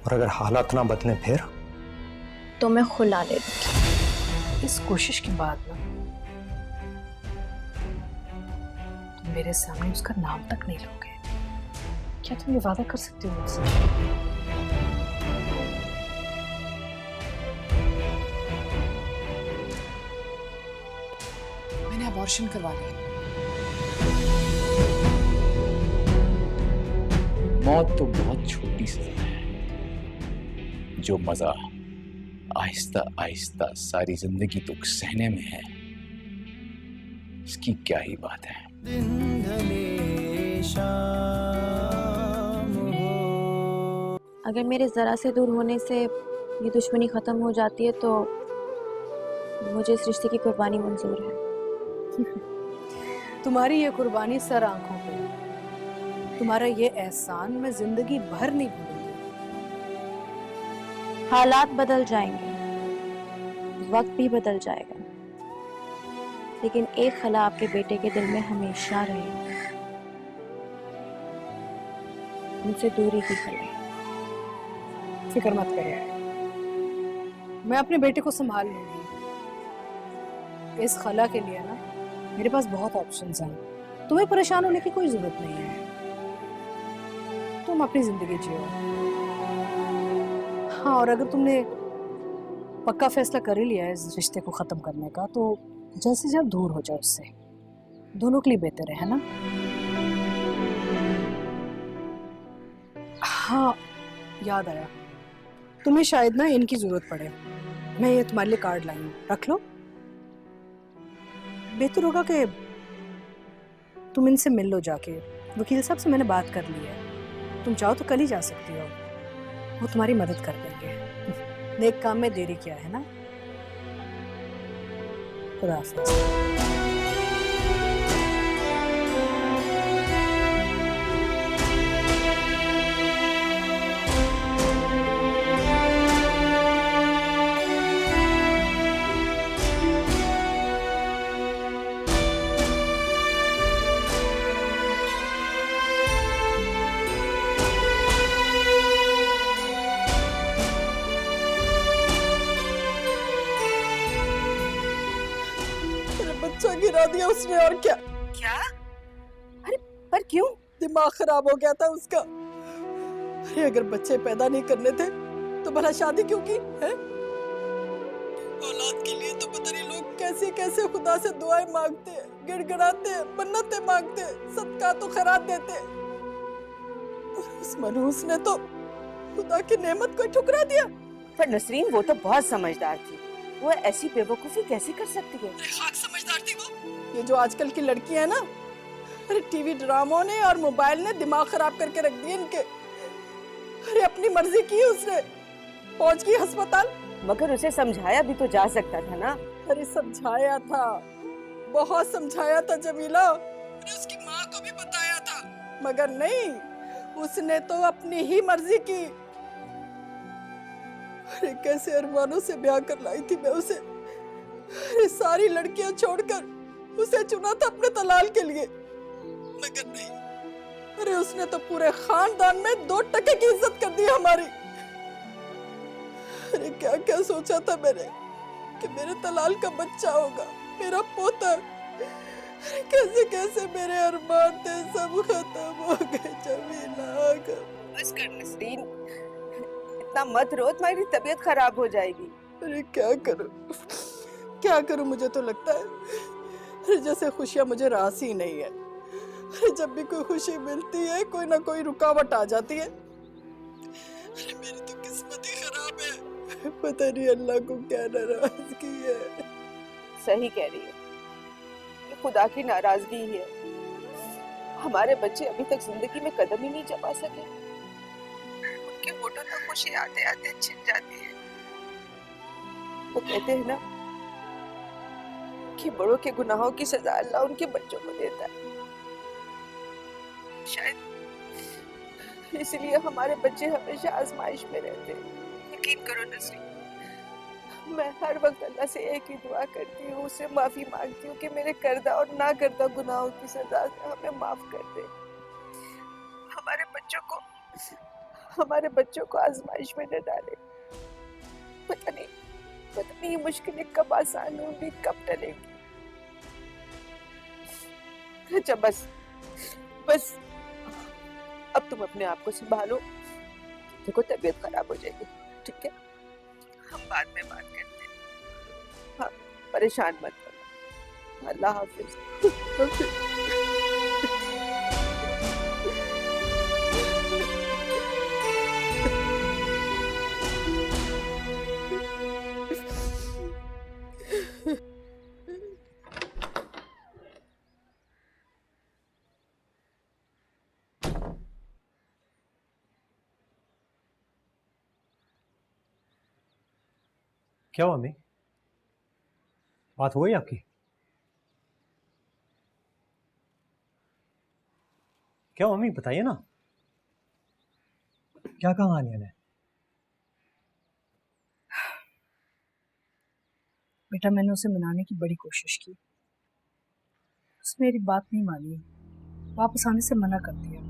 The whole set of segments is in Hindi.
और अगर हालात ना बदले फिर तो मैं खुला ले दूंगी। इस कोशिश के बाद ना तुम मेरे सामने उसका नाम तक नहीं लोगे। क्या तुम ये वादा कर सकती हो मुझसे? मैंने अबॉर्शन करवा लिया। मौत तो बहुत छोटी सजा है। जो मजा आहिस्ता आहिस्ता सारी जिंदगी दुख सहने में है, इसकी क्या ही बात है। अगर मेरे जरा से दूर होने से ये दुश्मनी खत्म हो जाती है तो मुझे इस रिश्ते की कुर्बानी मंजूर है। तुम्हारी ये कुर्बानी सर आंखों पे, तुम्हारा ये एहसान मैं जिंदगी भर नहीं भूलूंगी। हालात बदल जाएंगे, वक्त भी बदल जाएगा, लेकिन एक खला आपके बेटे के दिल में हमेशा रहेगी, मुझसे दूरी की खला। फिक्र मत करो, मैं अपने बेटे को संभाल लूंगी। इस खला के लिए ना मेरे पास बहुत ऑप्शंस हैं। तुम्हें परेशान होने की कोई जरूरत नहीं है। तुम अपनी जिंदगी जियो। हाँ, और अगर तुमने पक्का फैसला कर ही लिया है इस रिश्ते को खत्म करने का, तो जल्द से जल्द दूर हो जाओ उससे। दोनों के लिए बेहतर है ना? हाँ, याद आया, तुम्हें शायद ना इनकी जरूरत पड़े। मैं ये तुम्हारे लिए कार्ड लाई हूँ, रख लो। बेहतर होगा कि तुम इनसे मिल लो जाके। वकील साहब से मैंने बात कर ली है, तुम चाहो तो कल ही जा सकती हो। वो तुम्हारी मदद कर देंगे। नेक काम में देरी क्या है ना। खुदा हाफिज़। बच्चा गिरा दिया उसने, और क्या? क्या? अरे पर क्यों? दिमाग खराब हो गया था उसका। अरे अगर बच्चे पैदा नहीं करने थे तो भला शादी क्यों की है? औलाद के लिए तो पता नहीं लोग कैसे कैसे खुदा से दुआएं मांगते हैं, गिड़गिड़ाते हैं, मन्नतें मांगते हैं, सदका तो खैरात देते हैं। उस मनहूस ने तो खुदा की नेमत को ठुकरा दिया। पर नसरीन वो तो बहुत समझदार थी, वो ऐसी बेवकूफी कैसे कर सकती है? खाक समझदार थी वो। ये जो आजकल की लड़की है ना, अरे टीवी ड्रामों ने और मोबाइल ने दिमाग खराब करके रख दिए इनके। अरे अपनी मर्जी की उसने, पहुंच गई अस्पताल। मगर उसे समझाया भी तो जा सकता था ना। अरे समझाया था, बहुत समझाया था जमीला। अरे उसकी माँ को भी बताया था, मगर नहीं, उसने तो अपनी ही मर्जी की। अरे कैसे अरमानों से ब्याह कर लाई थी मैं उसे। अरे सारी लड़कियां छोड़कर उसे चुना था अपने तलाल के लिए, मगर नहीं। अरे उसने तो पूरे खानदान में 2 टके की इज्जत कर दी हमारी। अरे क्या क्या सोचा था मैंने कि मेरे तलाल का बच्चा होगा, मेरा पोता। अरे कैसे कैसे मेरे अरमान थे, सब खत्म हो गए जमीला। बस कर नसरीन, इतना मत रो, तुम्हारी तबीयत खराब हो जाएगी। अरे क्या करूं, क्या करूं? मुझे तो लगता है अरे जैसे खुशियां मुझे रास ही नहीं है। अरे जब भी कोई खुशी मिलती है कोई ना कोई रुकावट आ जाती है। अरे मेरी तो किस्मत ही खराब है, पता नहीं अल्लाह को क्या नाराजगी है। सही कह रही है, ये खुदा की नाराजगी ही है। हमारे बच्चे अभी तक जिंदगी में कदम ही नहीं जमा सके। उनके होठों तक खुशी आते आते छिप जाती है। वो कहते हैं ना कि बड़ों के गुनाहों की सजा अल्लाह उनके बच्चों को देता है। शायद इसलिए हमारे बच्चे हमेशा आजमाइश में रहते हैं। यकीन करो नसरीन, मैं हर वक्त अल्लाह से एक ही दुआ करती हूँ, उससे माफी मांगती हूँ कि मेरे करदा और ना करदा गुनाहों की सजा से हमें माफ कर दे। हमारे बच्चों को हमारे बच्चों को आजमाइश में न डाले। पता नहीं ये मुश्किलें कब आसान होंगी, कब टलेंगी। अच्छा बस अब तुम अपने आप को संभालो। देखो तबीयत खराब हो जाएगी, ठीक है? हम बाद में बात करते हैं। हाँ, परेशान मत होना। अल्लाह हाफिज। क्या हुआ मम्मी? बात हो गई आपकी? क्या हुआ मम्मी, बताइए ना, क्या कहा आलिया ने? बेटा मैंने उसे मनाने की बड़ी कोशिश की, उसने मेरी बात नहीं मानी, वापस आने से मना कर दिया।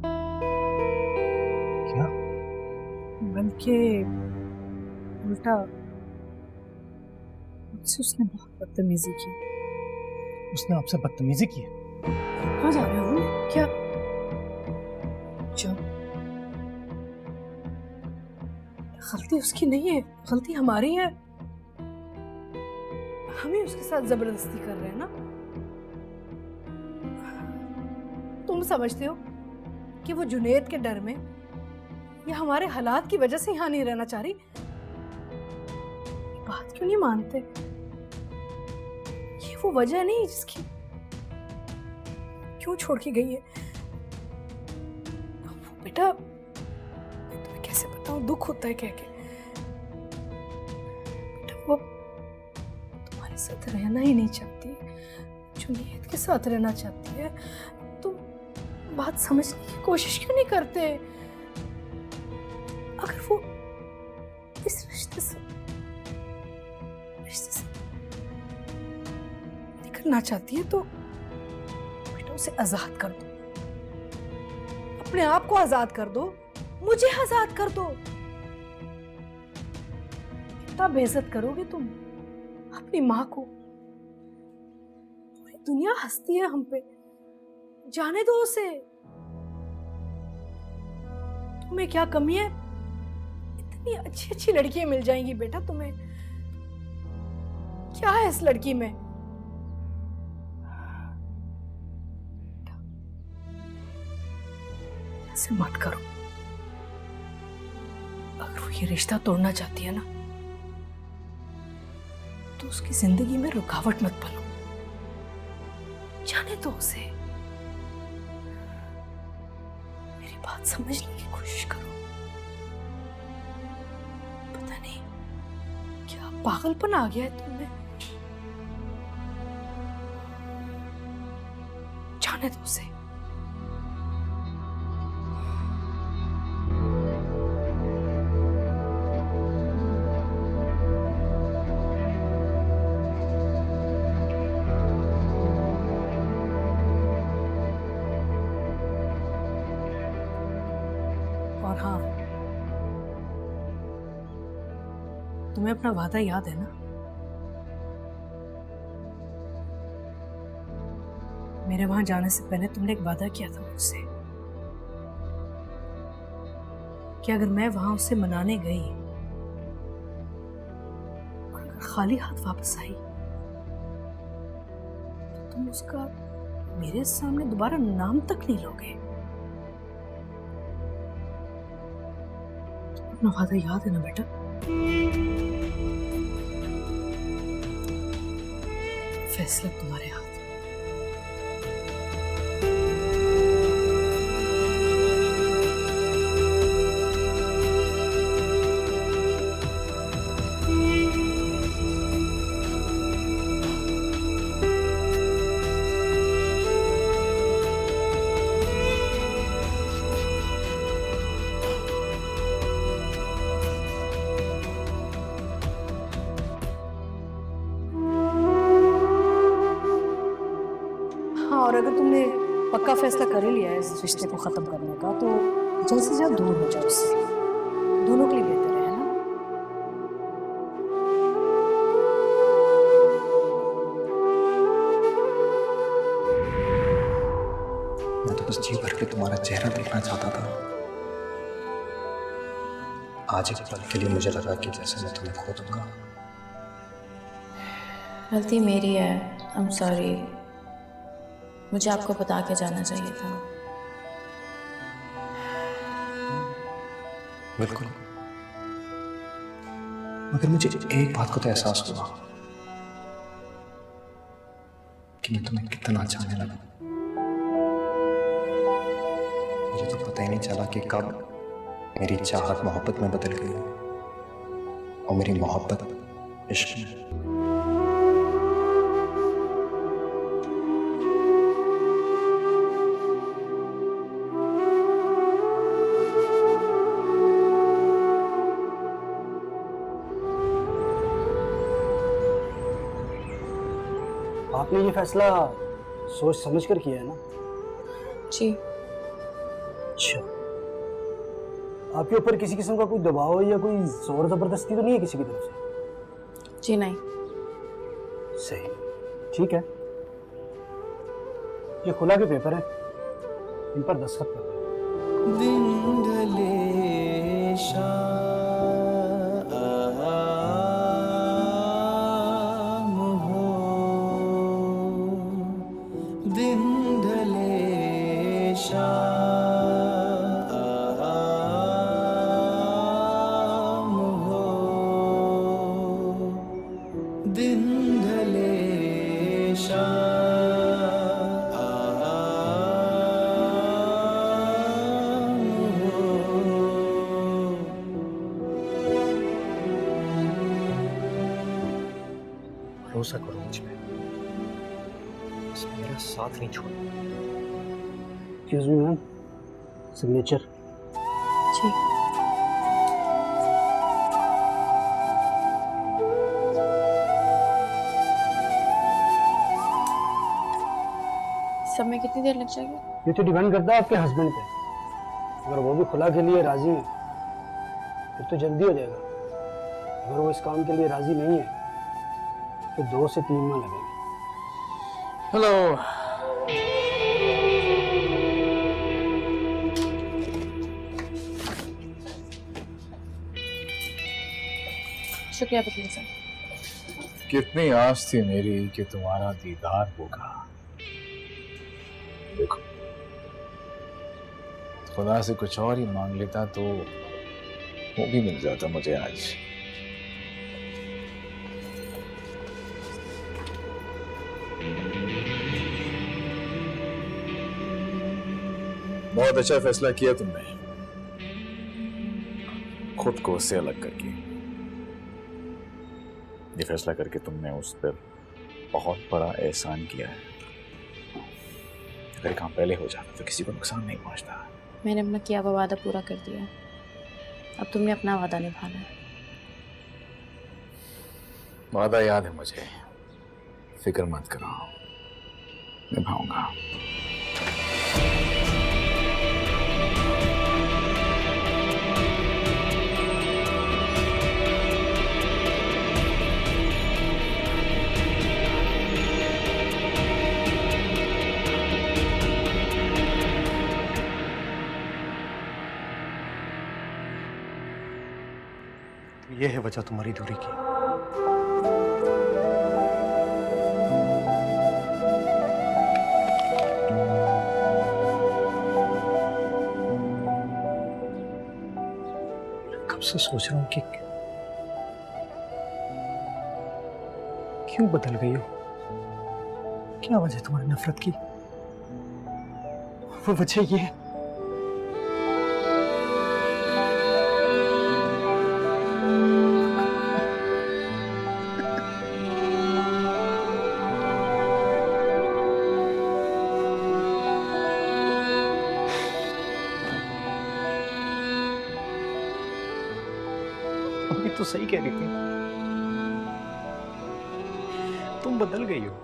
क्या? बल्कि उल्टा मुझसे उसने बहुत बदतमीजी की। उसने आपसे बदतमीजी की? कहाँ जा रहे हो? क्या? चल, गलती उसकी नहीं है, गलती हमारी है। हम ही उसके साथ जबरदस्ती कर रहे हैं ना। तुम समझते हो कि वो जुनैद के डर में या हमारे हालात की वजह से यहाँ नहीं रहना चाह रही? बात क्यों नहीं मानते? ये वो वजह नहीं जिसकी क्यों छोड़ के गई है। वो बेटा, मैं तुम्हें कैसे बताऊं, दुख होता है कह के। बेटा वो तुम्हारे साथ रहना ही नहीं चाहती, जुनैद के साथ रहना चाहती है। तुम बात समझने की कोशिश क्यों नहीं करते? अगर वो इस रिश्ते से निकलना चाहती है तो बेटा उसे आजाद कर दो, अपने आप को आजाद कर दो, मुझे आजाद कर दो। कितना बेइज्जत करोगे तुम अपनी माँ को? पूरी दुनिया हंसती है हम पे, जाने दो उसे। तुम्हें क्या कमी है? इतनी अच्छी अच्छी लड़कियां मिल जाएंगी बेटा तुम्हें। क्या है इस लड़की में? ऐसे मत करो। अगर वो ये रिश्ता तोड़ना चाहती है ना तो उसकी जिंदगी में रुकावट मत बनो, जाने दो उसे। मेरी बात समझने की कोशिश करो। पता नहीं क्या पागलपन आ गया है तुमने। जाने दो उसे। और हाँ, तुम्हें अपना वादा याद है ना? मेरे वहां जाने से पहले तुमने एक वादा किया था मुझसे कि अगर मैं वहां उसे मनाने गई और अगर खाली हाथ वापस आई तो तुम उसका मेरे सामने दोबारा नाम तक नहीं लोगे। अपना वादा याद है ना बेटा? फैसला तुम्हारे हाथ। हाँ, और अगर तुमने पक्का फैसला कर ही लिया है इस रिश्ते को खत्म करने का तो जल्द से जल्द दूर हो जाओ उससे। दोनों के लिए बेहतर है ना? मैं तो बस जी भर के तुम्हारा चेहरा देखना चाहता था। आज एक पल के लिए मुझे लगा कि जैसे मैं तुम्हें खो दूंगा। गलती मेरी है, आई एम सॉरी। मुझे आपको बता के जाना चाहिए था। बिल्कुल, मगर मुझे एक बात को तो एहसास हुआ कि मैं तुम्हें कितना चाहने लगा। मुझे तो पता ही नहीं चला कि कब मेरी चाहत मोहब्बत में बदल गई और मेरी मोहब्बत इश्क में। आपने ये फैसला सोच समझ कर किया है ना? जी। अच्छा, आपके ऊपर किसी किस्म का कोई दबाव या कोई जोर जबरदस्ती तो नहीं है किसी की तरफ से? जी नहीं। सही, ठीक है। ये खुला के पेपर है, इन पर दस्तखत कर दो। दिन ढले शाम हो, दिन ढले शाम हो, दिन ढले शाम भरोसा करो मुझ पे, बस मेरा साथ नहीं छोड़ो। Excuse me ma'am, signature. जी। सब में कितनी देर लग जाएगी? ये तो डिपेंड करता है आपके हस्बैंड पे। अगर वो भी खुला के लिए राजी है फिर तो जल्दी हो जाएगा। अगर वो इस काम के लिए राजी नहीं है तो 2 से 3 माह लगेंगे। हेलो। शुक्रिया वकील साहब। कितनी आस थी मेरी कि तुम्हारा दीदार होगा। देखो, खुदा से कुछ और ही मांग लेता तो वो भी मिल जाता मुझे आज। बहुत अच्छा फैसला किया तुमने, खुद को उससे अलग करके। ये फैसला करके तुमने उस पर बहुत बड़ा एहसान किया है। अगर काम पहले हो जाता तो किसी को नुकसान नहीं पहुंचता। मैंने अपना किया हुआ वादा पूरा कर दिया, अब तुमने अपना वादा निभाना है। वादा याद है मुझे, फिक्र मत करो, निभाऊंगा। ये है वजह तुम्हारी दूरी की। कब से सोच रहा हूं कि क्यों बदल गई हो। क्या वजह तुम्हारी नफरत की? वो वजह ये है तो सही कह रही थी, तुम बदल गई हो।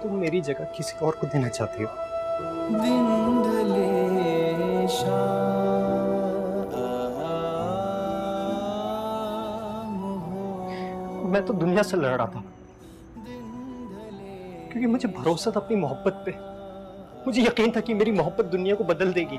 तुम मेरी जगह किसी और को देना चाहती हो। दिन ढले मैं तो दुनिया से लड़ रहा था क्योंकि मुझे भरोसा था अपनी मोहब्बत पे। मुझे यकीन था कि मेरी मोहब्बत दुनिया को बदल देगी।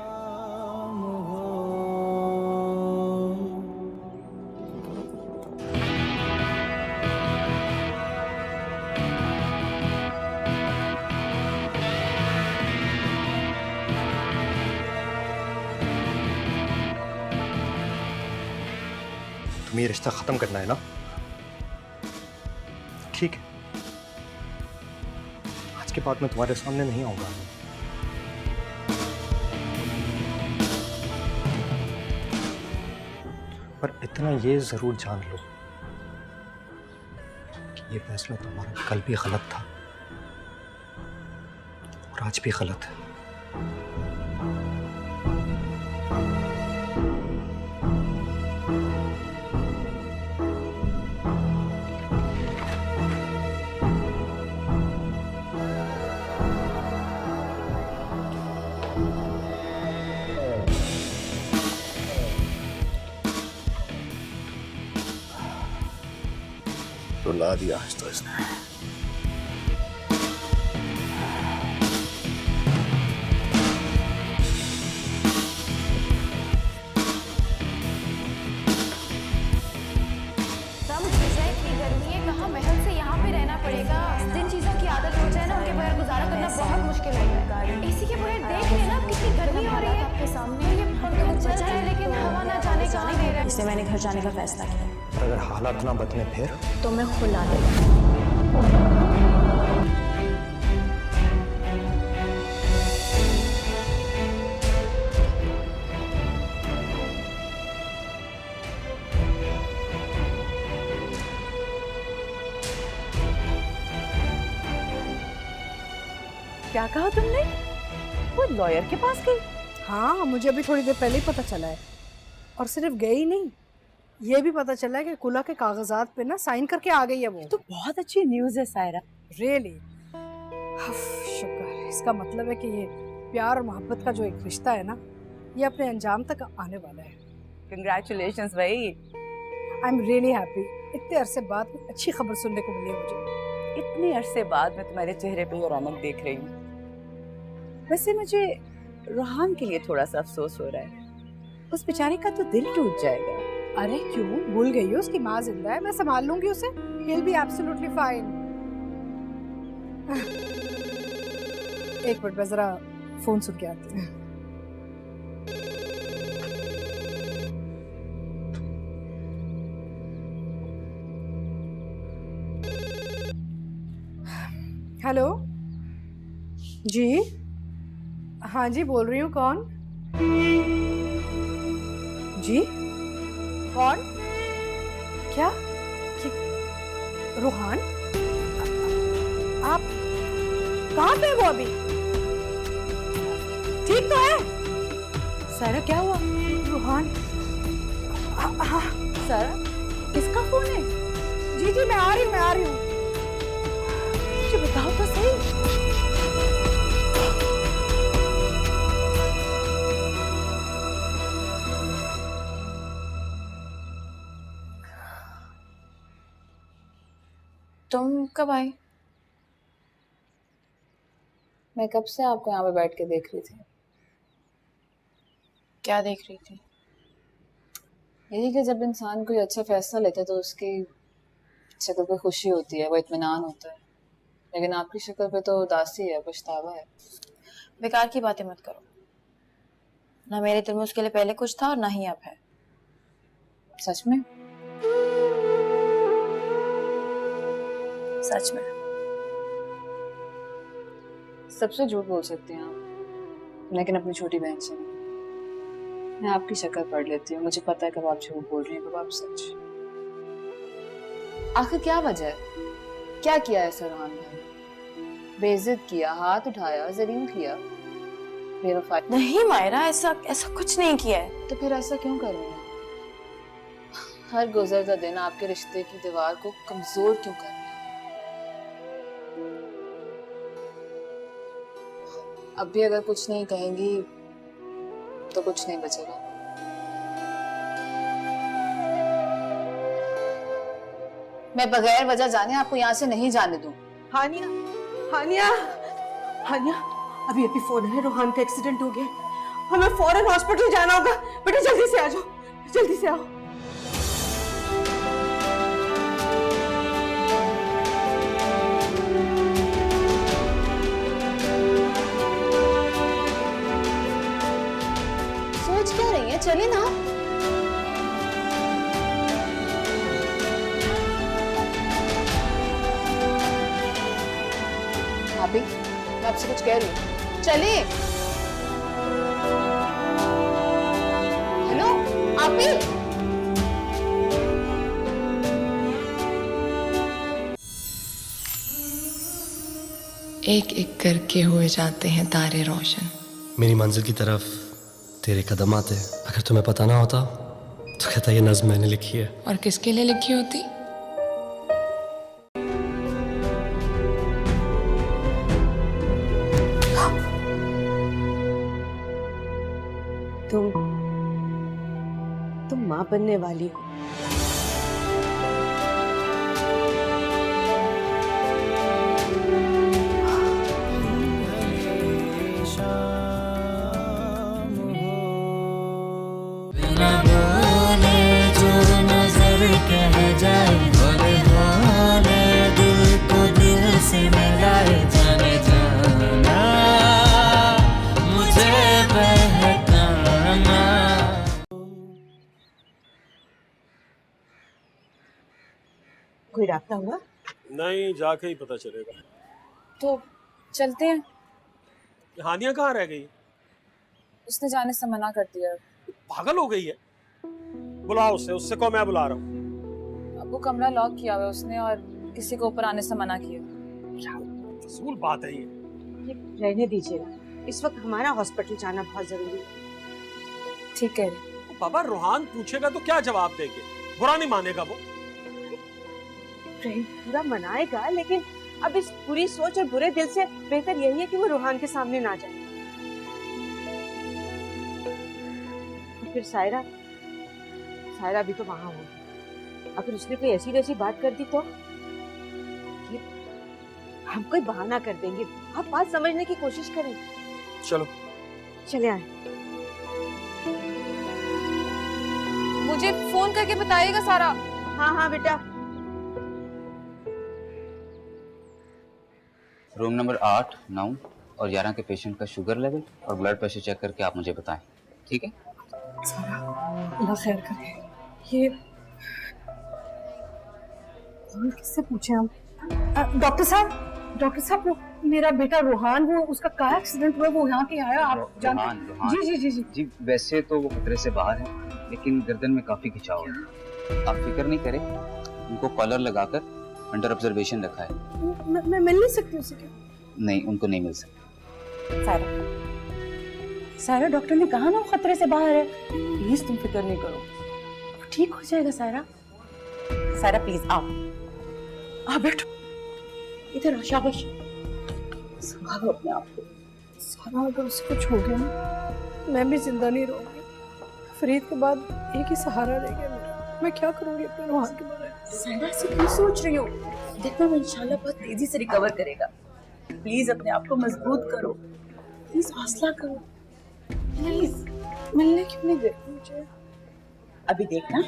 तुम्हें ये रिश्ता खत्म करना है ना? ठीक है, आज के बाद मैं तुम्हारे सामने नहीं आऊंगा। पर इतना ये जरूर जान लो कि ये फैसला तुम्हारा कल भी गलत था और आज भी गलत है। रुला दिया आज तो इसने। कहाँ महल से यहाँ पे रहना पड़ेगा। जिन चीजों की आदत हो जाए ना उनके बगैर गुजारा करना बहुत मुश्किल होता है। एसी के बगैर देख लेना कितनी गर्मी हो रही है आपके सामने। ये पंखा चल रहा है लेकिन हवा ना जाने कहाँ दे रहा है। इसलिए मैंने घर जाने का फैसला किया। और अगर हालात ना बदले फिर तो मैं खुला दूंगा। क्या कहा तुमने? वो लॉयर के पास गई? हाँ, मुझे अभी थोड़ी देर पहले ही पता चला है। और सिर्फ गई नहीं, ये भी पता चला है कि कुला के कागजात पे ना साइन करके आ गई है वो। तो बहुत अच्छी न्यूज़ है सायरा। रियली शुक्र है। इसका मतलब है कि ये प्यार और मोहब्बत का जो एक रिश्ता है ना, ये अपने अंजाम तक आने वाला है। कंग्रेचुलेशंस भाई। I am really happy. इतने अरसे बाद कोई अच्छी खबर सुनने को मिली है मुझे। इतने अरसे बाद मैं तुम्हारे चेहरे पे ये रौनक देख रही हूँ। वैसे मुझे रोहान के लिए थोड़ा सा अफसोस हो रहा है। उस बेचारे का तो दिल टूट जाएगा। अरे क्यों, भूल गई हो? उसकी माँ जिंदा है, मैं संभाल लूंगी उसे। He'll be absolutely fine। एक मिनट, मैं जरा फोन सुन के आती हूँ। हेलो जी, हाँ जी, बोल रही हूँ। कौन जी? कौन? क्या? रूहान? आप कहाँ पे वो अभी? ठीक तो है? सारा क्या हुआ? रूहान? हाँ सारा किसका फोन है? जी जी, मैं आ रही हूँ। मुझे बताओ तो सही। तुम कब आई? मैं कब से आपको यहाँ पे बैठ के देख रही थी। क्या देख रही थी? यही कि जब इंसान कोई अच्छा फैसला लेता है तो उसकी शक्ल पे खुशी होती है, वो इत्मीनान होता है। लेकिन आपकी शक्ल पे तो उदासी है, पछतावा है। बेकार की बातें मत करो। ना मेरे दिल में उसके लिए पहले कुछ था और ना ही अब है। सच में? सच में। सबसे झूठ बोल सकते हैं आप, लेकिन अपनी छोटी बहन से नहीं। मैं आपकी शक्ल पढ़ लेती हूँ, मुझे पता है कब आप झूठ बोल रही हैं, कब आप सच। आखिर क्या वजह है? क्या किया है सरहान भाई? बेइज्जत किया, हाथ उठाया, जलील किया, बेवफा? नहीं मायरा, ऐसा कुछ नहीं किया है। तो फिर ऐसा क्यों कर रहे हैं? हर गुजरता दिन आपके रिश्ते की दीवार को कमजोर क्यों कर रहे हैं? अब भी अगर कुछ नहीं कहेंगी तो कुछ नहीं बचेगा। मैं बगैर वजह जाने आपको यहाँ से नहीं जाने दूँ। हानिया, हानिया, हानिया, अभी अभी फोन है, रोहान का एक्सीडेंट हो गया, हमें फौरन हॉस्पिटल जाना होगा। बेटा जल्दी से आ जाओ, जल्दी से आओ। सोच क्या रही है, चले ना। भाभी, मैं आपसे कुछ कह रही हूँ, चले। हेलो आपी। एक एक करके हुए जाते हैं तारे रोशन। मेरी मंजिल की तरफ तेरे कदम आते। अगर तुम्हें पता ना होता तो कहता ये नज़्म मैंने लिखी है। और किसके लिए लिखी होती? तुम माँ बनने वाली हो। बिना बोले जो नजर कह जाए, बोले बोले दिल को दिल से मिलाए, जाने जाना मुझे बहकाना। कोई रास्ता हुआ? नहीं, जाके ही पता चलेगा। तो चलते हैं। हानिया कहाँ रह गई? उसने जाने से मना कर दिया। पागल हो गई है। बुलाओ उसे, उससे कहो मैं बुला रहा हूँ। अब वो कमरा लॉक किया हुआ है उसने और किसी को ऊपर आने से मना किया। क्या फजूल बात है ये। रहने दीजिए, इस वक्त हमारा हॉस्पिटल जाना बहुत जरूरी है। ठीक कह रही। बाबा रोहान पूछेगा तो क्या जवाब देंगे? बुरा नहीं मानेगा वो। पूरा मनाएगा, लेकिन अब इस बुरी सोच और बुरे दिल से बेहतर यही है कि वो रोहान के सामने ना जाए। फिर सायरा भी तो वहां होगी। अगर उसने कोई ऐसी वैसी बात कर दी तो हम कोई बहाना कर देंगे। आप बात समझने की कोशिश करें। चलो चले आए। मुझे फोन करके बताइएगा सारा। हाँ हाँ बेटा। रूम नंबर 8, 9 और 11 के पेशेंट का शुगर लेवल और ब्लड प्रेशर चेक करके आप मुझे बताएं, ठीक है? अल्लाह खैर करे। ये किससे पूछे हम? डॉक्टर साहब वो मेरा बेटा रोहान, वो उसका कार एक्सीडेंट हुआ, वो यहाँ के आया। आप जानते? जी जी जी जी जी, वैसे तो वो खतरे से बाहर है, लेकिन गर्दन में काफी खिंचाव है। आप फिक्र नहीं करें, उनको कॉलर लगाकर अंडर ऑब्जर्वेशन रखा है। मैं मिल नहीं सकती उसे क्या? नहीं, उनको नहीं मिल सकता। सारा डॉक्टर ने कहा ना वो खतरे से बाहर है। प्लीज तुम फिक्र नहीं करो, ठीक हो जाएगा। सारा प्लीज आओ बैठो, इधर आ। शाबाश, संभालो अपने आप को। सारा अगर उसे कुछ हो गया ना, मैं भी जिंदा नहीं रहूंगी। फरीद के बाद एक ही सहारा रह गया मेरा। मैं क्या करूंगी अपने रोहान के बगैर? सारा से क्यों सोच रही हो? देखना वो इंशाल्लाह बहुत तेजी से रिकवर करेगा। प्लीज अपने आप को मजबूत करो, प्लीज हौसला करो, प्लीज। मिलने क्यों नहीं देती मुझे? अभी देखना,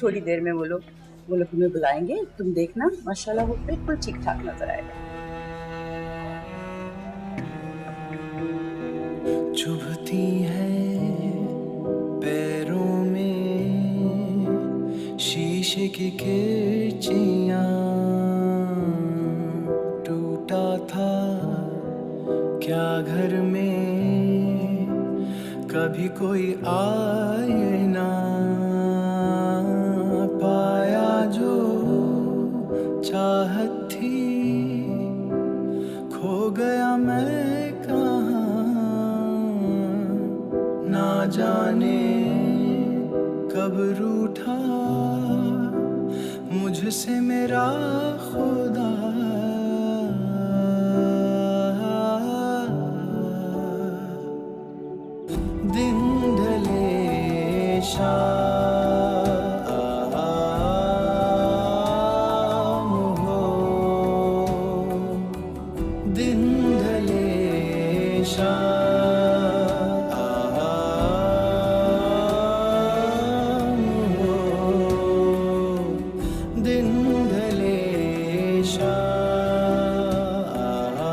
थोड़ी देर में वो लोग तुम्हें बुलाएंगे। तुम देखना, माशाल्लाह वो बिल्कुल ठीक ठाक नजर आएगा। चुभती है पैरों में शीशे की खिड़कियां, टूटा था क्या घर में कभी कोई आए ना, पाया जो चाहत थी खो गया मैं कहाँ, ना जाने कब रूठा मुझसे मेरा खुदा। दिन दिन ढले शाम हो, दिन ढले शाम हो।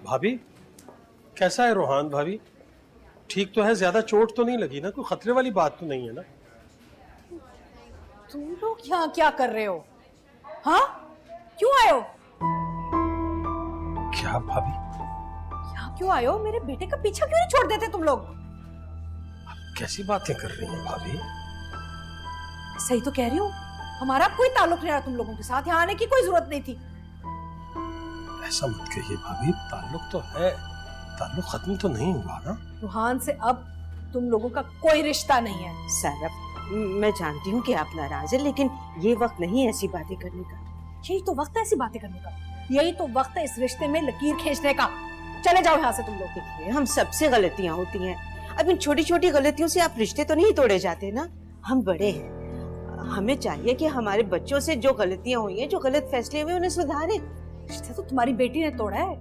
भाभी कैसा है रोहान भाभी? ठीक तो है? ज्यादा चोट तो नहीं लगी ना? कोई खतरे वाली बात तो नहीं है ना? तुम लोग यहाँ क्या कर रहे हो? हाँ, क्यों आए हो? क्या भाभी? यहाँ क्यों आए हो? मेरे बेटे का पीछा क्यों नहीं छोड़ देते तुम लोग? कैसी बातें कर रही हैं भाभी? सही तो कह रही हूँ, हमारा कोई ताल्लुक नहीं रहा तुम लोगों के साथ, यहाँ आने की कोई जरूरत नहीं थी। ऐसा मत कहिए भाभी, ताल्लुक तो है, ताल्लुक खत्म तो नहीं हुआ ना? रूहान से अब तुम लोगों का कोई रिश्ता नहीं है। सैरब, मैं जानती हूँ कि आप नाराज हैं, लेकिन ये वक्त नहीं है ऐसी बातें करने का। यही तो वक्त है ऐसी बातें करने का, यही तो वक्त है इस रिश्ते में लकीर खींचने का। चले जाओ यहाँ से तुम लोग। देखिए, हम सबसे गलतियाँ होती हैं, अब इन छोटी छोटी गलतियों से आप रिश्ते तो नहीं तोड़े जाते ना। हम बड़े हैं, हमें चाहिए कि हमारे बच्चों से जो गलतियाँ हुई हैं, जो गलत फैसले हुए, उन्हें सुधारें। रिश्ते तो तुम्हारी बेटी ने तोड़ा है,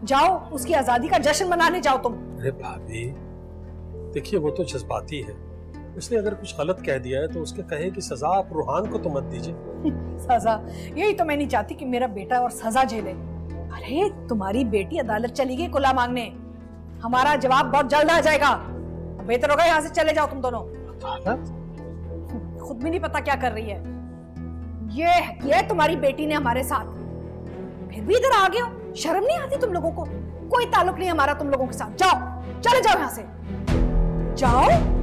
जाओ उसकी आजादी का जश्न मनाने जाओ तुम। अरे भाभी देखिए, वो तो जज्बाती है, उसने अगर कुछ गलत कह दिया है तो उसके कहे की सजा आप रूहान को तो मत दीजिए। सजा? यही तो मैं नहीं चाहती कि मेरा बेटा और सजा झेले। अरे तुम्हारी बेटी अदालत चली गई कुला मांगने, हमारा जवाब बहुत जल्द आ जाएगा। बेहतर होगा यहाँ से चले जाओ तुम दोनों। खुद भी नहीं पता क्या कर रही है। ये किया है तुम्हारी बेटी ने हमारे साथ, फिर भी इधर आ गए हो। शर्म नहीं आती तुम लोगों को? कोई ताल्लुक नहीं हमारा तुम लोगों के साथ, जाओ चले जाओ यहाँ से, जाओ।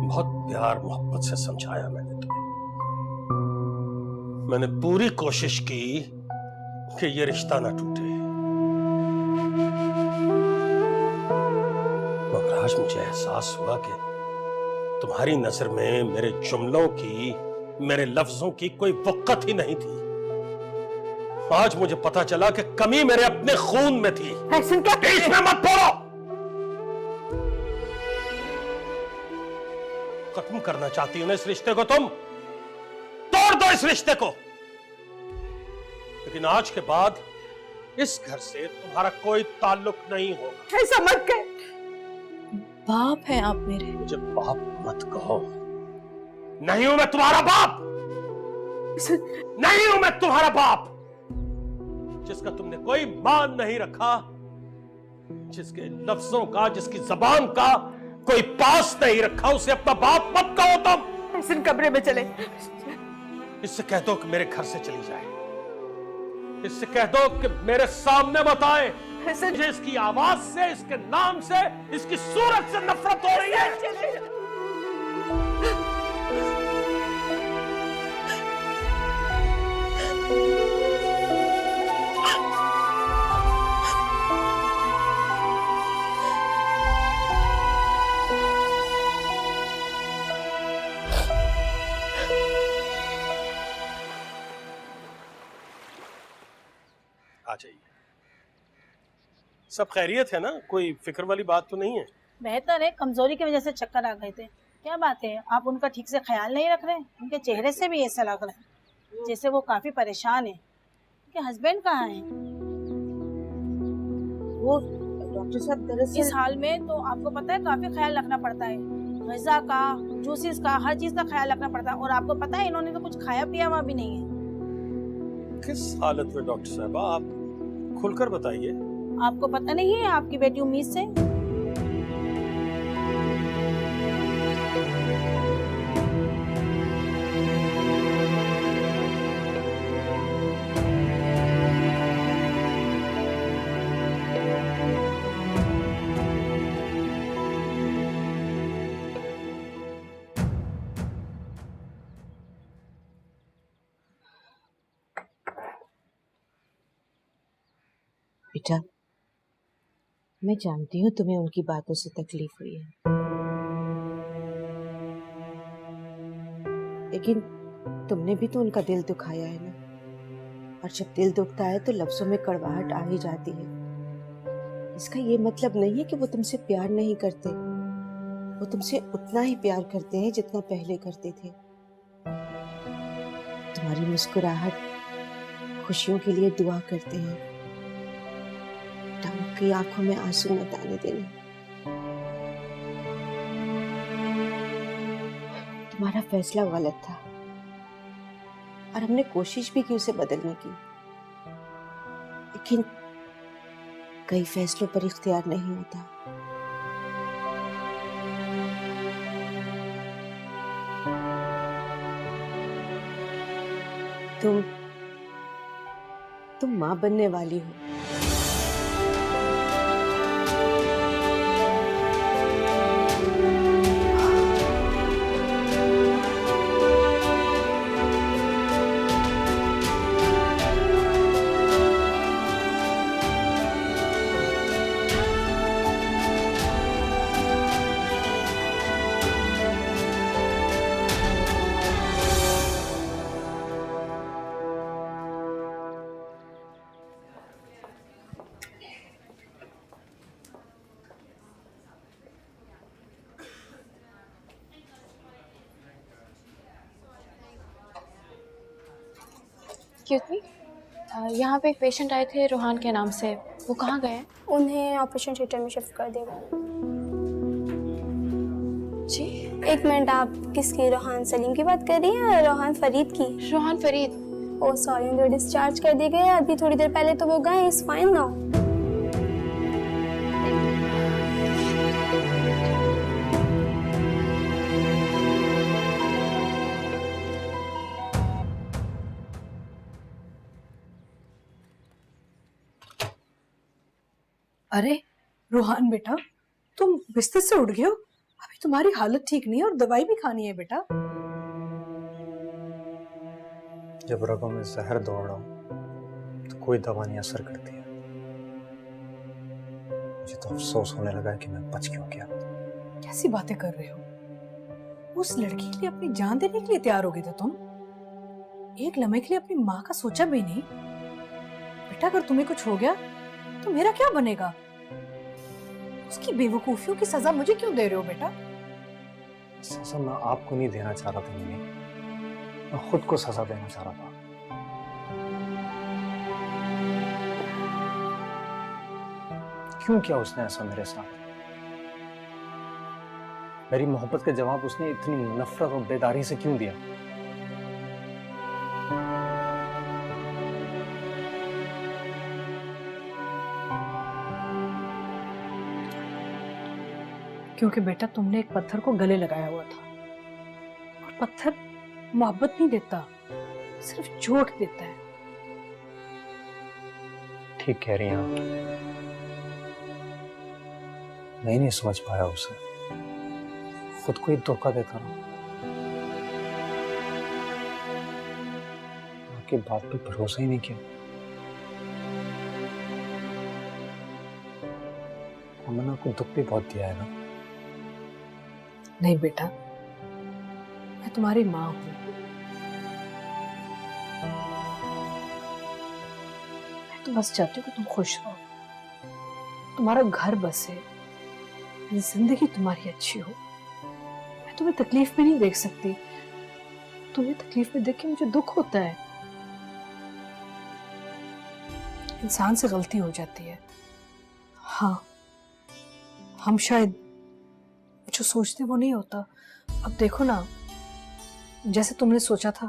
बहुत प्यार मोहब्बत से समझाया मैंने तुम्हें, मैंने पूरी कोशिश की कि ये रिश्ता ना टूटे, मगर आज मुझे एहसास हुआ कि तुम्हारी नजर में मेरे जुमलों की, मेरे लफ्जों की कोई वक़्त ही नहीं थी। आज मुझे पता चला कि कमी मेरे अपने खून में थी। बीच में मत बोलो। खत्म करना चाहती हो ना इस रिश्ते को? तुम तोड़ दो इस रिश्ते को, लेकिन आज के बाद इस घर से तुम्हारा कोई ताल्लुक नहीं होगा। ऐसा मत कह। बाप है आप मेरे। मुझे बाप मत कहो। नहीं हूं मैं तुम्हारा बाप, नहीं हूं मैं तुम्हारा बाप जिसका तुमने कोई मान नहीं रखा, जिसके लफ्जों का, जिसकी जबान का कोई पास नहीं रखा, उसे अपना बाप मत कहो तुम। इस कमरे में चले। इससे कह दो कि मेरे घर से चली जाए, इससे कह दो कि मेरे सामने मत आए। मुझे इसकी आवाज से, इसके नाम से, इसकी सूरत से नफरत हो रही है। आ जाइए। सब खैरियत है ना? कोई फिक्र वाली बात तो नहीं है? बेहतर है, कमजोरी की वजह से चक्कर आ गए थे। क्या बात है, आप उनका ठीक से ख्याल नहीं रख रहे? उनके चेहरे से भी ऐसा लग रहा है जैसे वो काफी परेशान है। उनके हस्बैंड कहाँ हैं? वो डॉक्टर साहब दरअसल इस हाल में तो आपको पता है काफी ख्याल रखना पड़ता है, ग़िज़ा का, जूसेस का, हर चीज का ख्याल रखना पड़ता है। और आपको पता है इन्होंने तो कुछ खाया पिया हुआ भी नहीं है। किस हालत में डॉक्टर साहब? आप खुलकर बताइए। आपको पता नहीं है आपकी बेटी उम्मीद से? बेटा, मैं जानती हूँ तुम्हें उनकी बातों से तकलीफ हुई है, लेकिन तुमने भी तो उनका दिल दुखाया है ना। और जब दिल दुखता है तो लफ्जों में कड़वाहट आ ही जाती है। इसका ये मतलब नहीं है कि वो तुमसे प्यार नहीं करते, वो तुमसे उतना ही प्यार करते हैं जितना पहले करते थे। तुम्हारी मुस्कुराहट, खुशियों के लिए दुआ करते हैं। उनकी आंखों में आंसू मत आने देना। तुम्हारा फैसला गलत था और हमने कोशिश भी की उसे बदलने की, लेकिन कई फैसलों पर इख्तियार नहीं होता। तुम मां बनने वाली हो। क्योंकि यहाँ पे एक पेशेंट आए थे रोहान के नाम से, वो कहाँ गए हैं? उन्हें ऑपरेशन थिएटर में शिफ्ट कर देगा। जी एक मिनट, आप किसकी, रोहान सलीम की बात कर रही हैं या रोहान फरीद की? रोहान फरीद। ओह सॉरी, उनको डिस्चार्ज कर दिया गया अभी थोड़ी देर पहले तो वो गए। Is fine now. अरे रोहान बेटा, तुम बिस्तर से उठ गए हो? अभी तुम्हारी हालत ठीक नहीं है और दवाई भी खानी है बेटा। जब रगों में जहर दौड़ रहा हूं तो कोई दवा नहीं असर करती है। मुझे तो अफसोस होने लगा है कि मैं बच क्यों गया। कैसी बातें कर रहे हो? उस लड़की के लिए अपनी जान देने के लिए तैयार हो गए थे तुम? एक लम्हे के लिए अपनी माँ का सोचा भी नहीं? बेटा अगर तुम्हें कुछ हो गया तो मेरा क्या बनेगा? उसकी बेवकूफियों की सजा मुझे क्यों दे रहे हो बेटा? सजा मैं आपको नहीं देना चाह रहा था मिमी, मैं खुद को सजा देना चाह रहा था। क्यों किया उसने ऐसा मेरे साथ? मेरी मोहब्बत का जवाब उसने इतनी नफरत और बेदारी से क्यों दिया? क्योंकि बेटा तुमने एक पत्थर को गले लगाया हुआ था, और पत्थर मोहब्बत नहीं देता, सिर्फ चोट देता है। ठीक कह रही हैं आप। मैं नहीं समझ पाया उसे, खुद को ही धोखा देता रहा। आपकी बात पे भरोसा ही नहीं किया। मैंने आपको दुख भी बहुत दिया है ना। नहीं बेटा, मैं तुम्हारी माँ हूं। मैं तो बस चाहती हूँ कि तुम खुश रहो, तुम्हारा घर बसे, जिंदगी तुम्हारी अच्छी हो। मैं तुम्हें तकलीफ में नहीं देख सकती। तुम्हें तकलीफ में देख के मुझे दुख होता है। इंसान से गलती हो जाती है। हाँ, हम शायद जो सोचते वो नहीं होता। अब देखो ना, जैसे तुमने सोचा था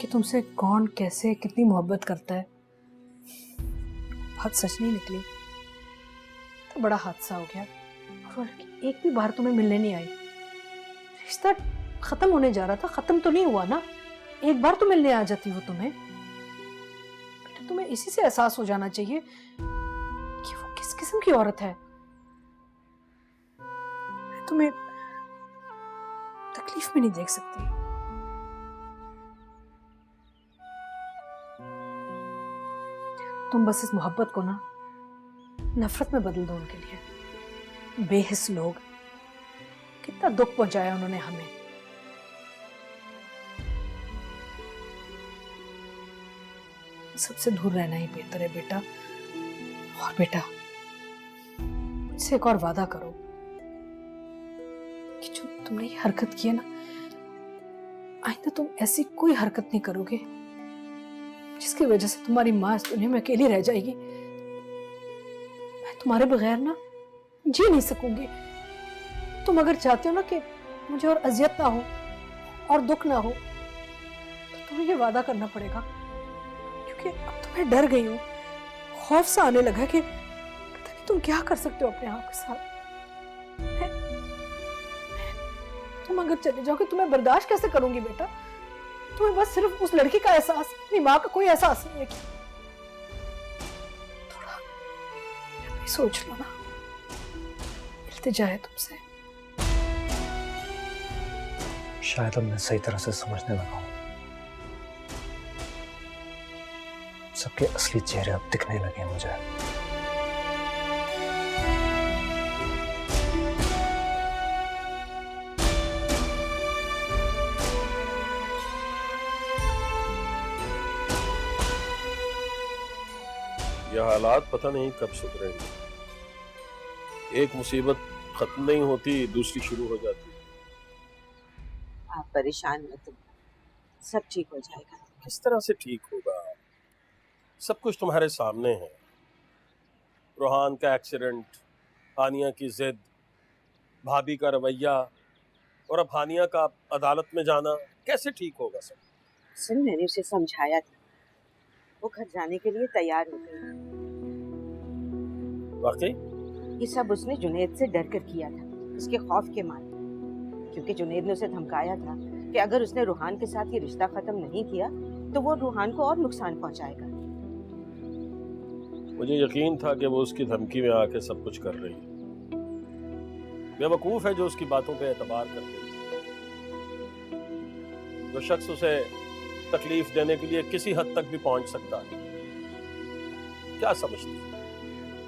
कि तुमसे कौन कैसे कितनी मोहब्बत करता है, बात सच नहीं निकली तो बड़ा हादसा हो गया। और वो लड़की एक भी बार तुम्हें मिलने नहीं आई। रिश्ता खत्म होने जा रहा था, खत्म तो नहीं हुआ ना। एक बार तो मिलने आ जाती वो तुम्हें। बेटा तुम्हें इसी से एहसास हो जाना चाहिए कि वो किस किस्म की औरत है। मैं तुम्हें तकलीफ में नहीं देख सकती। तुम बस इस मोहब्बत को ना नफरत में बदल दो उनके लिए। बेहिस लोग, कितना दुख पहुंचाया उन्होंने हमें। सबसे दूर रहना ही बेहतर है बेटा। और बेटा मुझसे एक और वादा करो कि जो तुमने ये हरकत की है ना, आइंदा तुम ऐसी कोई हरकत नहीं करोगे जिसकी वजह से तुम्हारी माँ इस दुनिया में अकेली रह जाएगी। मैं तुम्हारे बगैर ना जी नहीं सकूंगी। तुम अगर चाहते हो ना कि मुझे और अजियत ना हो और दुख ना हो तो तुम्हें ये वादा करना पड़ेगा, क्योंकि अब तो मैं डर गई हूँ। खौफ सा आने लगा कि पता नहीं तुम क्या कर सकते हो अपने आप के साथ। तुम अगर चले जाओगे तो मैं बर्दाश्त कैसे करूंगी बेटा। तुम्हें बस सिर्फ उस लड़की का एहसास, अपनी माँ का कोई एहसास नहीं है। थोड़ा सोच लो ना, इल्तिजा है तुमसे। शायद अब मैं सही तरह से समझने लगा हूं। सबके असली चेहरे अब दिखने लगे मुझे। यह हालात पता नहीं कब सुधरेंगे। एक मुसीबत खत्म नहीं होती, दूसरी शुरू हो जाती। आप परेशान मत हो, सब ठीक हो जाएगा। किस तरह से ठीक होगा? सब कुछ तुम्हारे सामने है। रोहान का एक्सीडेंट, हानिया की जिद, भाभी का रवैया, और अब हानिया का अदालत में जाना, कैसे ठीक होगा सब? सुन, मैंने उसे समझाया था, वो घर जाने के लिए तैयार हो गई। वाकई ये सब उसने जुनैद से डर कर किया था, उसके खौफ के मारे। क्योंकि जुनैद ने उसे धमकाया था कि अगर उसने रूहान के साथ ये रिश्ता खत्म नहीं किया तो वो रूहान को और नुकसान पहुंचाएगा। मुझे यकीन था कि वो उसकी धमकी में आके सब कुछ कर रही है। बेवकूफ है जो उसकी बातों पे एतबार करते हैं। जो शख्स उसे तकलीफ देने के लिए किसी हद तक भी पहुंच सकता है, क्या समझती है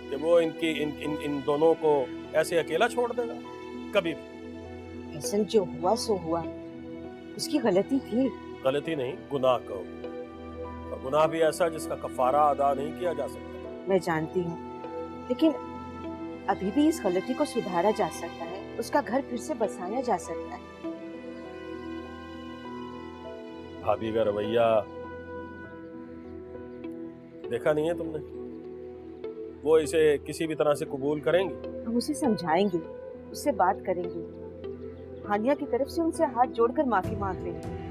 कि वो इन दोनों को ऐसे अकेला छोड़ देगा? कभी भी। ऐसा जो हुआ सो हुआ, उसकी गलती थी। गलती नहीं, गुनाह कहो। और गुनाह भी ऐसा जिसका कफारा अदा नहीं किया जा सकता। मैं जानती हूँ, लेकिन अभी भी इस गलती को सुधारा जा सकता है, उसका घर फिर से बसाया जा सकता है। भाभी का रवैया देखा नहीं है तुमने? वो इसे किसी भी तरह से कबूल करेंगी? हम उसे समझाएंगे, उससे बात करेंगे, हानिया की तरफ से उनसे हाथ जोड़कर माफी मांग लेंगे।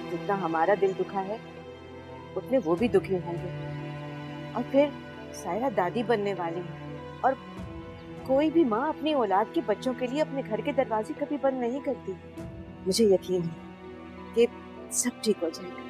जितना हमारा दिल दुखा है उतने वो भी दुखी होंगे। और फिर सायरा दादी बनने वाली है, और कोई भी माँ अपनी औलाद के बच्चों के लिए अपने घर के दरवाजे कभी बंद नहीं करती। मुझे यकीन है कि सब ठीक हो जाएगा।